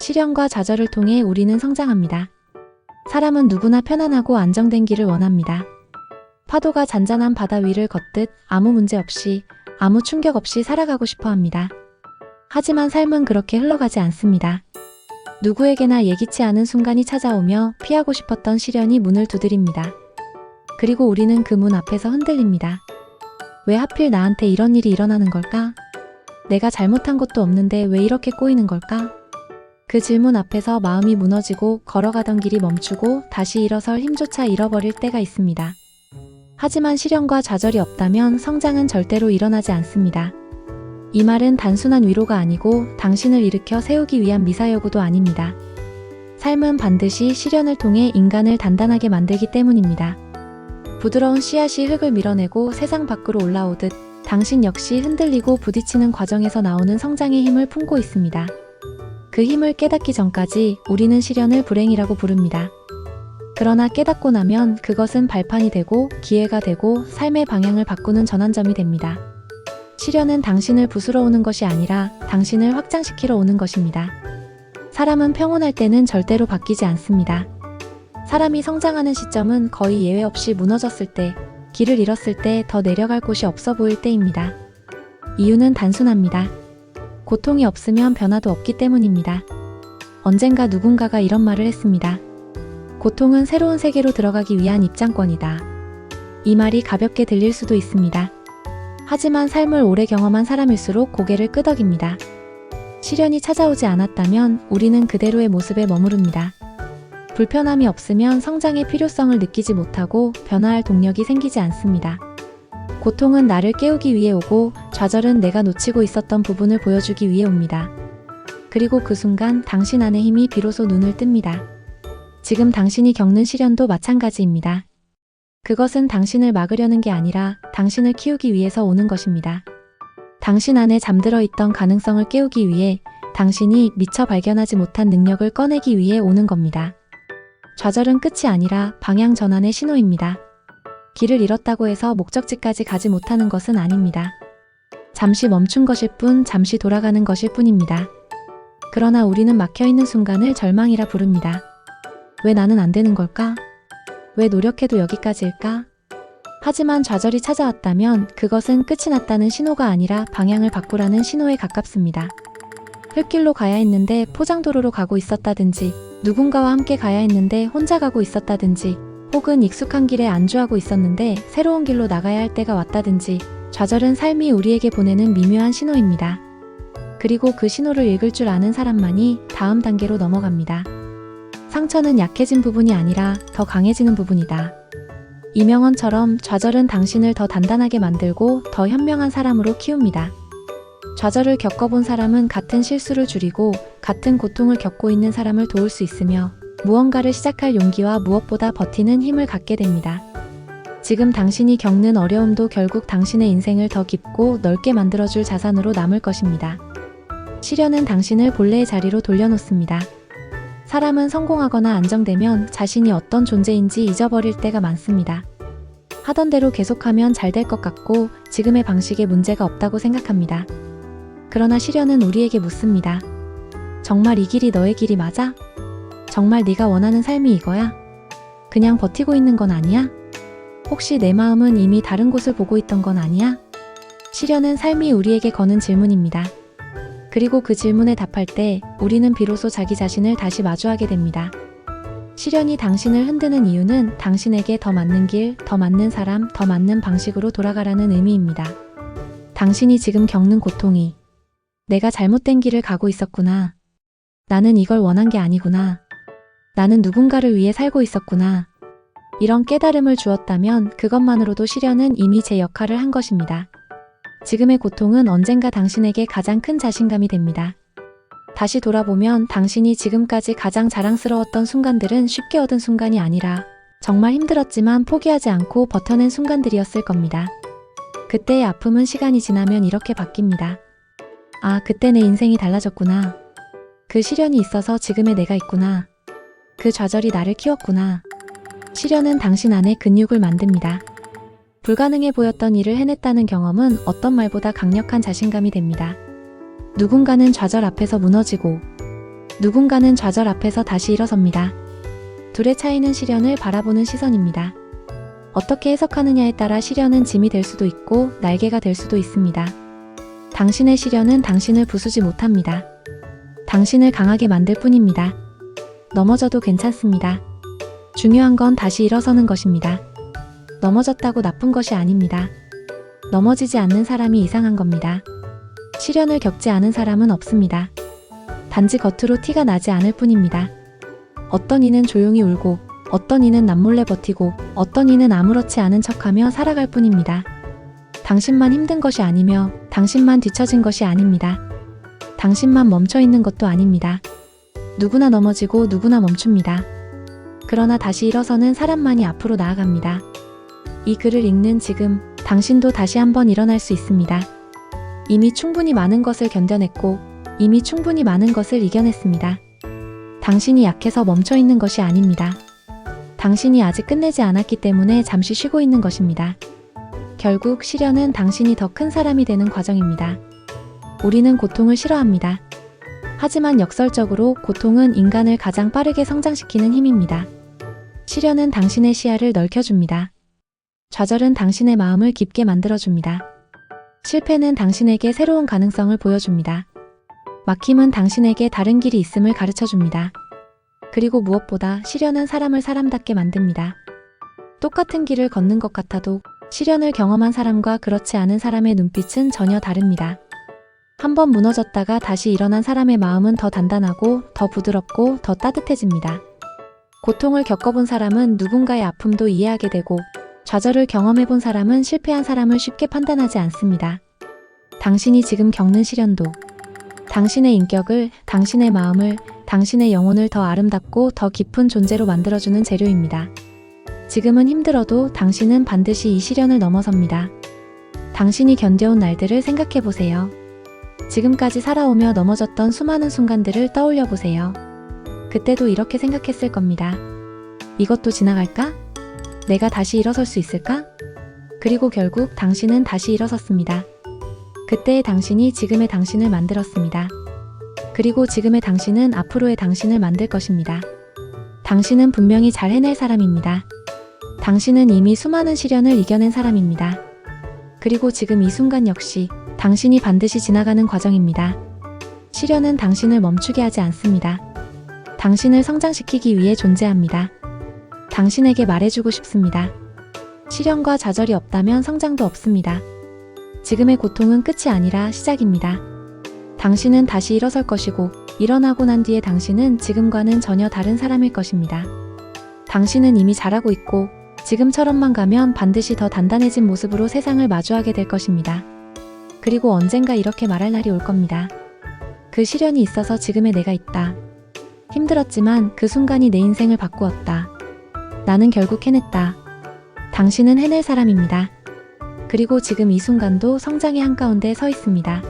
시련과 좌절을 통해 우리는 성장합니다. 사람은 누구나 편안하고 안정된 길을 원합니다. 파도가 잔잔한 바다 위를 걷듯 아무 문제 없이, 아무 충격 없이 살아가고 싶어 합니다. 하지만 삶은 그렇게 흘러가지 않습니다. 누구에게나 예기치 않은 순간이 찾아오며 피하고 싶었던 시련이 문을 두드립니다. 그리고 우리는 그 문 앞에서 흔들립니다. 왜 하필 나한테 이런 일이 일어나는 걸까? 내가 잘못한 것도 없는데 왜 이렇게 꼬이는 걸까? 그 질문 앞에서 마음이 무너지고 걸어가던 길이 멈추고 다시 일어설 힘조차 잃어버릴 때가 있습니다. 하지만 시련과 좌절이 없다면 성장은 절대로 일어나지 않습니다. 이 말은 단순한 위로가 아니고 당신을 일으켜 세우기 위한 미사여구도 아닙니다. 삶은 반드시 시련을 통해 인간을 단단하게 만들기 때문입니다. 부드러운 씨앗이 흙을 밀어내고 세상 밖으로 올라오듯 당신 역시 흔들리고 부딪히는 과정에서 나오는 성장의 힘을 품고 있습니다. 그 힘을 깨닫기 전까지 우리는 시련을 불행이라고 부릅니다. 그러나 깨닫고 나면 그것은 발판이 되고 기회가 되고 삶의 방향을 바꾸는 전환점이 됩니다. 시련은 당신을 부수러 오는 것이 아니라 당신을 확장시키러 오는 것입니다. 사람은 평온할 때는 절대로 바뀌지 않습니다. 사람이 성장하는 시점은 거의 예외 없이 무너졌을 때, 길을 잃었을 때, 더 내려갈 곳이 없어 보일 때입니다. 이유는 단순합니다. 고통이 없으면 변화도 없기 때문입니다. 언젠가 누군가가 이런 말을 했습니다. 고통은 새로운 세계로 들어가기 위한 입장권이다. 이 말이 가볍게 들릴 수도 있습니다. 하지만 삶을 오래 경험한 사람일수록 고개를 끄덕입니다. 시련이 찾아오지 않았다면 우리는 그대로의 모습에 머무릅니다. 불편함이 없으면 성장의 필요성을 느끼지 못하고 변화할 동력이 생기지 않습니다. 고통은 나를 깨우기 위해 오고 좌절은 내가 놓치고 있었던 부분을 보여주기 위해 옵니다. 그리고 그 순간 당신 안의 힘이 비로소 눈을 뜹니다. 지금 당신이 겪는 시련도 마찬가지입니다. 그것은 당신을 막으려는 게 아니라 당신을 키우기 위해서 오는 것입니다. 당신 안에 잠들어 있던 가능성을 깨우기 위해, 당신이 미처 발견하지 못한 능력을 꺼내기 위해 오는 겁니다. 좌절은 끝이 아니라 방향 전환의 신호입니다. 길을 잃었다고 해서 목적지까지 가지 못하는 것은 아닙니다. 잠시 멈춘 것일 뿐, 잠시 돌아가는 것일 뿐입니다. 그러나 우리는 막혀있는 순간을 절망이라 부릅니다. 왜 나는 안 되는 걸까? 왜 노력해도 여기까지일까? 하지만 좌절이 찾아왔다면 그것은 끝이 났다는 신호가 아니라 방향을 바꾸라는 신호에 가깝습니다. 흙길로 가야 했는데 포장도로로 가고 있었다든지, 누군가와 함께 가야 했는데 혼자 가고 있었다든지, 혹은 익숙한 길에 안주하고 있었는데 새로운 길로 나가야 할 때가 왔다든지, 좌절은 삶이 우리에게 보내는 미묘한 신호입니다. 그리고 그 신호를 읽을 줄 아는 사람만이 다음 단계로 넘어갑니다. 상처는 약해진 부분이 아니라 더 강해지는 부분이다. 이명헌처럼 좌절은 당신을 더 단단하게 만들고 더 현명한 사람으로 키웁니다. 좌절을 겪어본 사람은 같은 실수를 줄이고 같은 고통을 겪고 있는 사람을 도울 수 있으며 무언가를 시작할 용기와 무엇보다 버티는 힘을 갖게 됩니다. 지금 당신이 겪는 어려움도 결국 당신의 인생을 더 깊고 넓게 만들어줄 자산으로 남을 것입니다. 시련은 당신을 본래의 자리로 돌려놓습니다. 사람은 성공하거나 안정되면 자신이 어떤 존재인지 잊어버릴 때가 많습니다. 하던 대로 계속하면 잘 될 것 같고 지금의 방식에 문제가 없다고 생각합니다. 그러나 시련은 우리에게 묻습니다. 정말 이 길이 너의 길이 맞아? 정말 네가 원하는 삶이 이거야? 그냥 버티고 있는 건 아니야? 혹시 내 마음은 이미 다른 곳을 보고 있던 건 아니야? 시련은 삶이 우리에게 거는 질문입니다. 그리고 그 질문에 답할 때 우리는 비로소 자기 자신을 다시 마주하게 됩니다. 시련이 당신을 흔드는 이유는 당신에게 더 맞는 길, 더 맞는 사람, 더 맞는 방식으로 돌아가라는 의미입니다. 당신이 지금 겪는 고통이 내가 잘못된 길을 가고 있었구나. 나는 이걸 원한 게 아니구나. 나는 누군가를 위해 살고 있었구나. 이런 깨달음을 주었다면 그것만으로도 시련은 이미 제 역할을 한 것입니다. 지금의 고통은 언젠가 당신에게 가장 큰 자신감이 됩니다. 다시 돌아보면 당신이 지금까지 가장 자랑스러웠던 순간들은 쉽게 얻은 순간이 아니라 정말 힘들었지만 포기하지 않고 버텨낸 순간들이었을 겁니다. 그때의 아픔은 시간이 지나면 이렇게 바뀝니다. 아, 그때 내 인생이 달라졌구나. 그 시련이 있어서 지금의 내가 있구나. 그 좌절이 나를 키웠구나. 시련은 당신 안에 근육을 만듭니다. 불가능해 보였던 일을 해냈다는 경험은 어떤 말보다 강력한 자신감이 됩니다. 누군가는 좌절 앞에서 무너지고, 누군가는 좌절 앞에서 다시 일어섭니다. 둘의 차이는 시련을 바라보는 시선입니다. 어떻게 해석하느냐에 따라 시련은 짐이 될 수도 있고 날개가 될 수도 있습니다. 당신의 시련은 당신을 부수지 못합니다. 당신을 강하게 만들 뿐입니다. 넘어져도 괜찮습니다. 중요한 건 다시 일어서는 것입니다. 넘어졌다고 나쁜 것이 아닙니다. 넘어지지 않는 사람이 이상한 겁니다. 시련을 겪지 않은 사람은 없습니다. 단지 겉으로 티가 나지 않을 뿐입니다. 어떤 이는 조용히 울고, 어떤 이는 남몰래 버티고, 어떤 이는 아무렇지 않은 척하며 살아갈 뿐입니다. 당신만 힘든 것이 아니며 당신만 뒤처진 것이 아닙니다. 당신만 멈춰 있는 것도 아닙니다. 누구나 넘어지고 누구나 멈춥니다. 그러나 다시 일어서는 사람만이 앞으로 나아갑니다. 이 글을 읽는 지금 당신도 다시 한번 일어날 수 있습니다. 이미 충분히 많은 것을 견뎌냈고 이미 충분히 많은 것을 이겨냈습니다. 당신이 약해서 멈춰 있는 것이 아닙니다. 당신이 아직 끝내지 않았기 때문에 잠시 쉬고 있는 것입니다. 결국 시련은 당신이 더 큰 사람이 되는 과정입니다. 우리는 고통을 싫어합니다. 하지만 역설적으로 고통은 인간을 가장 빠르게 성장시키는 힘입니다. 시련은 당신의 시야를 넓혀줍니다. 좌절은 당신의 마음을 깊게 만들어줍니다. 실패는 당신에게 새로운 가능성을 보여줍니다. 막힘은 당신에게 다른 길이 있음을 가르쳐줍니다. 그리고 무엇보다 시련은 사람을 사람답게 만듭니다. 똑같은 길을 걷는 것 같아도 시련을 경험한 사람과 그렇지 않은 사람의 눈빛은 전혀 다릅니다. 한번 무너졌다가 다시 일어난 사람의 마음은 더 단단하고 더 부드럽고 더 따뜻해집니다. 고통을 겪어본 사람은 누군가의 아픔도 이해하게 되고 좌절을 경험해본 사람은 실패한 사람을 쉽게 판단하지 않습니다. 당신이 지금 겪는 시련도 당신의 인격을, 당신의 마음을, 당신의 영혼을 더 아름답고 더 깊은 존재로 만들어주는 재료입니다. 지금은 힘들어도 당신은 반드시 이 시련을 넘어섭니다. 당신이 견뎌온 날들을 생각해보세요. 지금까지 살아오며 넘어졌던 수많은 순간들을 떠올려 보세요. 그때도 이렇게 생각했을 겁니다. 이것도 지나갈까? 내가 다시 일어설 수 있을까? 그리고 결국 당신은 다시 일어섰습니다. 그때의 당신이 지금의 당신을 만들었습니다. 그리고 지금의 당신은 앞으로의 당신을 만들 것입니다. 당신은 분명히 잘 해낼 사람입니다. 당신은 이미 수많은 시련을 이겨낸 사람입니다. 그리고 지금 이 순간 역시 당신이 반드시 지나가는 과정입니다. 시련은 당신을 멈추게 하지 않습니다. 당신을 성장시키기 위해 존재합니다. 당신에게 말해주고 싶습니다. 시련과 좌절이 없다면 성장도 없습니다. 지금의 고통은 끝이 아니라 시작입니다. 당신은 다시 일어설 것이고 일어나고 난 뒤에 당신은 지금과는 전혀 다른 사람일 것입니다. 당신은 이미 잘하고 있고 지금처럼만 가면 반드시 더 단단해진 모습으로 세상을 마주하게 될 것입니다. 그리고 언젠가 이렇게 말할 날이 올 겁니다. 그 시련이 있어서 지금의 내가 있다. 힘들었지만 그 순간이 내 인생을 바꾸었다. 나는 결국 해냈다. 당신은 해낼 사람입니다. 그리고 지금 이 순간도 성장의 한가운데 서 있습니다.